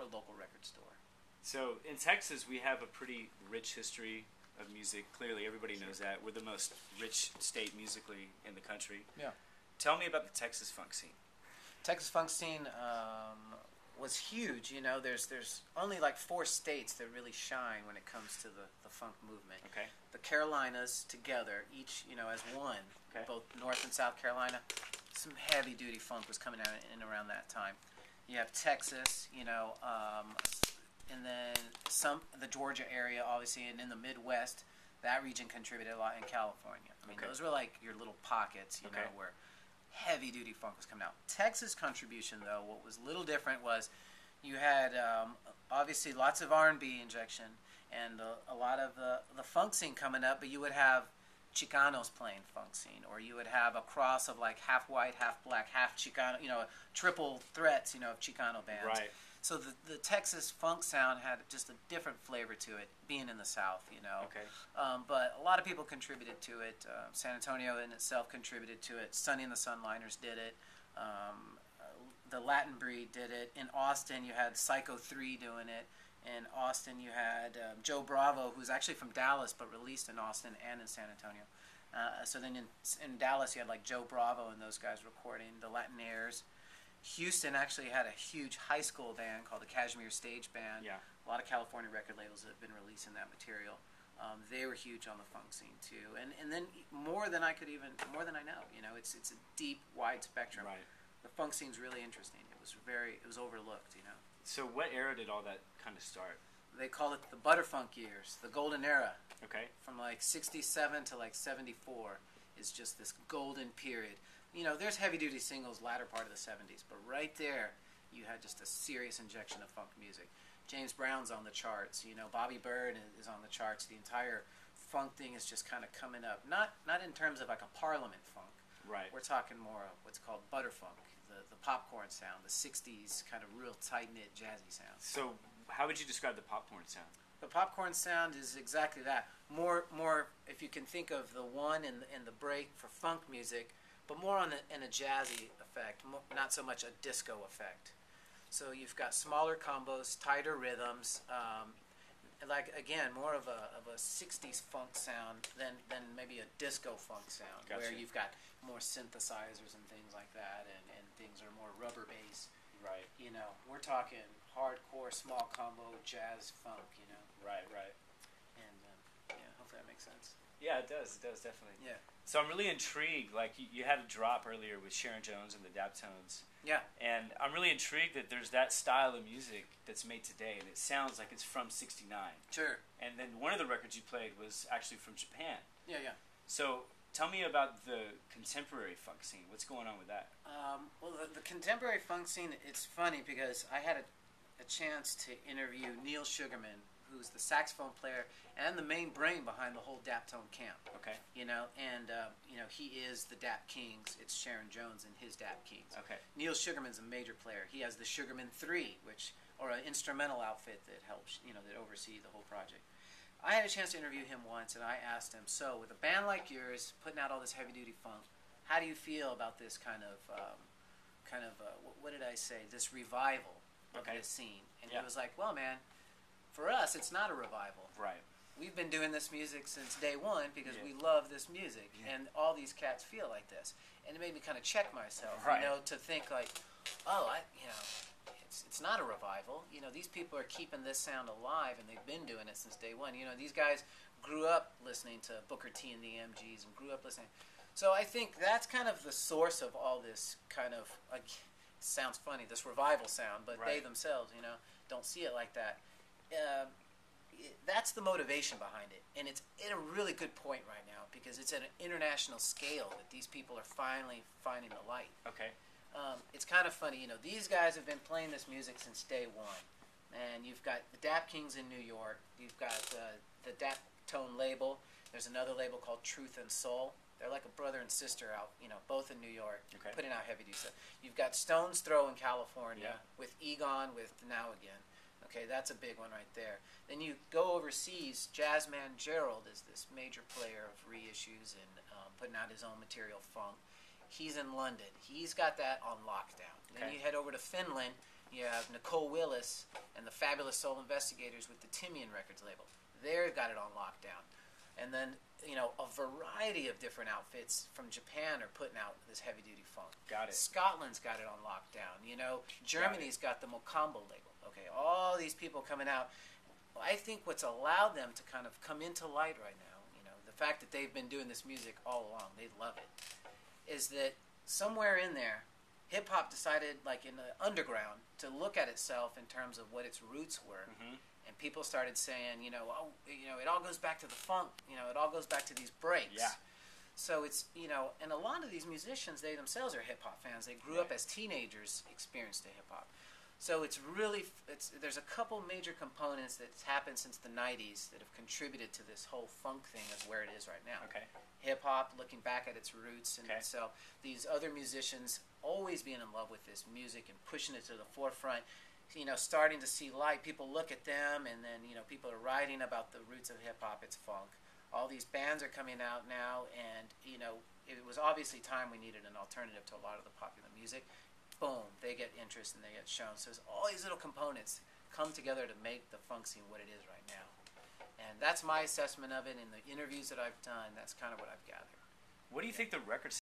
local record store. So in Texas, we have a pretty rich history of music. Clearly, everybody knows that. We're the most rich state musically in the country. Yeah. Tell me about the Texas funk scene. Texas funk scene was huge. You know, there's only like 4 states that really shine when it comes to the funk movement. Okay. The Carolinas together, each, you know, as one, Okay. both North and South Carolina, some heavy-duty funk was coming out in around that time. You have Texas, you know, and then the Georgia area, obviously, and in the Midwest, that region contributed a lot in California. I mean, Okay. those were like your little pockets, you Okay. know, where heavy-duty funk was coming out. Texas contribution, though, what was a little different was you had obviously lots of R&B injection and a lot of the funk scene coming up, but you would have Chicanos playing funk scene, or you would have a cross of like half white, half black, half Chicano, you know, triple threats, you know, of Chicano bands. Right. So the Texas funk sound had just a different flavor to it, being in the South, you know. Okay. But a lot of people contributed to it. San Antonio in itself contributed to it. Sonny and the Sunliners did it. The Latin Breed did it. In Austin, you had Psycho 3 doing it. In Austin, you had Joe Bravo, who's actually from Dallas, but released in Austin and in San Antonio. So then in Dallas, you had like Joe Bravo and those guys recording the Latinaires. Houston actually had a huge high school band called the Kashmir Stage Band. Yeah. A lot of California record labels have been releasing that material. They were huge on the funk scene too, and then more than I know. You know, it's a deep, wide spectrum. Right. The funk scene's really interesting. It was overlooked. You know. So what era did all that kind of start? They call it the Butterfunk years, the golden era. Okay. From like 67 to like 74 is just this golden period. You know, there's heavy-duty singles latter part of the 70s, but right there, you had just a serious injection of funk music. James Brown's on the charts. You know, Bobby Bird is on the charts. The entire funk thing is just kind of coming up. Not in terms of like a Parliament funk. Right. We're talking more of what's called butterfunk, the popcorn sound, the 60s kind of real tight-knit jazzy sound. So how would you describe the popcorn sound? The popcorn sound is exactly that. More if you can think of the one in the break for funk music, but more in a jazzy effect, not so much a disco effect. So you've got smaller combos, tighter rhythms, like again more of a 60s funk sound than maybe a disco funk sound, Gotcha. where you've got more synthesizers and things like that, and things are more rubber based. Right. You know, we're talking hardcore small combo jazz funk. You know. Right. And yeah, hopefully that makes sense. Yeah, it does. It does, definitely. Yeah. So I'm really intrigued. Like, you had a drop earlier with Sharon Jones and the Daptones. Yeah. And I'm really intrigued that there's that style of music that's made today, and it sounds like it's from '69. Sure. And then one of the records you played was actually from Japan. Yeah. So tell me about the contemporary funk scene. What's going on with that? Well, the contemporary funk scene, it's funny because I had a chance to interview Neil Sugarman, who's the saxophone player and the main brain behind the whole Daptone camp. Okay. You know, and you know, he is the Dap Kings. It's Sharon Jones and his Dap Kings. Okay. Neil Sugarman's a major player. He has the Sugarman 3, or an instrumental outfit that helps, you know, that oversee the whole project. I had a chance to interview him once, and I asked him, so with a band like yours putting out all this heavy-duty funk, how do you feel about this kind of what did I say? This revival of Okay. this scene? And Yeah. he was like, well, man, for us, it's not a revival. Right. We've been doing this music since day one because Yeah. we love this music, Yeah. and all these cats feel like this. And it made me kind of check myself, Right. you know, to think like, oh, it's not a revival. You know, these people are keeping this sound alive, and they've been doing it since day one. You know, these guys grew up listening to Booker T and the MGs, and grew up listening. So I think that's kind of the source of all this kind of, like, sounds funny, this revival sound, but they Right. themselves, you know, don't see it like that. That's the motivation behind it, and it's at a really good point right now because it's at an international scale that these people are finally finding the light. Okay. It's kind of funny, you know, these guys have been playing this music since day one, and you've got the Dap Kings in New York, you've got the Daptone label, there's another label called Truth and Soul. They're like a brother and sister out, you know, both in New York, Okay. putting out heavy duty stuff. You've got Stone's Throw in California, Yeah. with Egon, with Now Again. Okay, that's a big one right there. Then you go overseas, Jazzman Gerald is this major player of reissues and putting out his own material, funk. He's in London. He's got that on lockdown. Then Okay. you head over to Finland, You have Nicole Willis and the Fabulous Soul Investigators with the Timian Records label. They've got it on lockdown. And then, a variety of different outfits from Japan are putting out this heavy-duty funk. Got it. Scotland's got it on lockdown. Germany's got the Mokambo label. Okay, all these people coming out. Well, I think what's allowed them to kind of come into light right now, the fact that they've been doing this music all along, they love it, is that somewhere in there, hip-hop decided, like in the underground, to look at itself in terms of what its roots were. Mm-hmm. And people started saying, it all goes back to the funk. It all goes back to these breaks. Yeah. So it's, and a lot of these musicians, they themselves are hip-hop fans. They grew up as teenagers experienced to hip-hop. So it's really, there's a couple major components that's happened since the 90s that have contributed to this whole funk thing of where it is right now. Okay. Hip-hop, looking back at its roots and Okay. itself. These other musicians always being in love with this music and pushing it to the forefront. Starting to see light. People look at them, and then, people are writing about the roots of hip-hop. It's funk. All these bands are coming out now, and, it was obviously time we needed an alternative to a lot of the popular music. Boom, they get interest and they get shown. So there's all these little components come together to make the funk scene what it is right now. And that's my assessment of it in the interviews that I've done. That's kind of what I've gathered. What do you think the record